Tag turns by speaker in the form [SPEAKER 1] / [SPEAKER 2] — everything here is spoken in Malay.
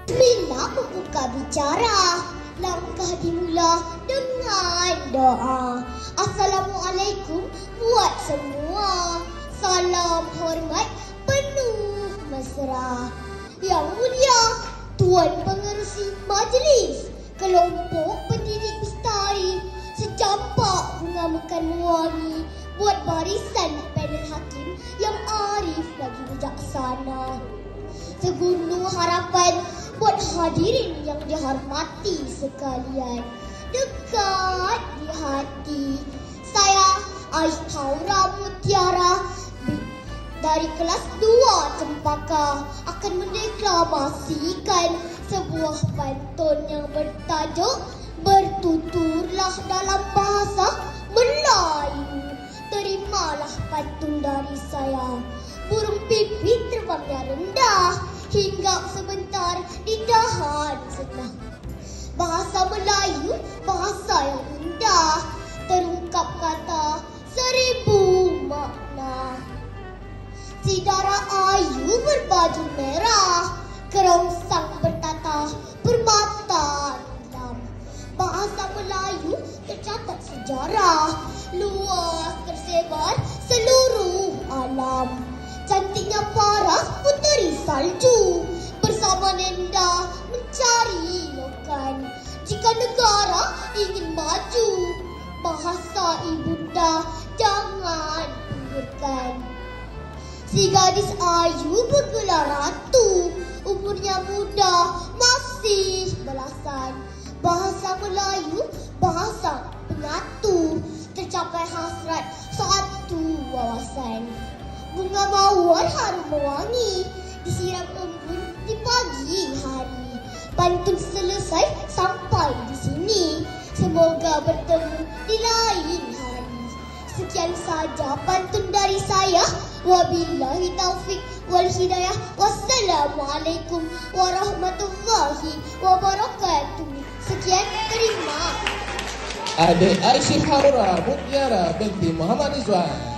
[SPEAKER 1] Bila membuka bicara, langkah dimula dengan doa. Assalamualaikum buat semua. Salam hormat penuh mesra. Yang mulia Tuan Pengerusi Majlis, kelompok pendidik bestari, secampak bunga mekar wangi buat barisan panel hakim yang arif lagi bijaksana. Segunung harapan buat hadirin yang dihormati sekalian. Dekat di hati saya, Aishaura Mutiara dari kelas 2 Cempaka akan mendeklamasikan sebuah pantun yang bertajuk Bertuturlah dalam bahasa Melayu. Terimalah pantun dari saya. Burung pipit terbangnya rendah, hinggap sebentar di dahan senang. Bahasa Melayu, bahasa yang indah, terungkap kata 1000 makna. Si Dara Ayu berbaju merah, kerongsang bertata permata hitam. Bahasa Melayu tercatat sejarah, luas tersebar seluruh alam. Cantiknya paras puteri salju, bersama Nenda mencari lokan. Jika negara ingin maju, bahasa ibunda jangan pinggirkan. Si gadis ayu bergelar ratu, umurnya muda masih belasan. Bahasa Melayu, bahasa penyatu, tercapai hasrat satu wawasan. Bunga mawar harum mewangi, disiram embun di pagi hari. Pantun selesai sampai di sini, semoga bertemu di lain hari. Sekian saja pantun dari saya. Wabillahi taufik wal hidayah. Wassalamualaikum warahmatullahi wabarakatuh. Sekian, terima.
[SPEAKER 2] Adik Aishaura Mutiara binti Muhammad Rizwan.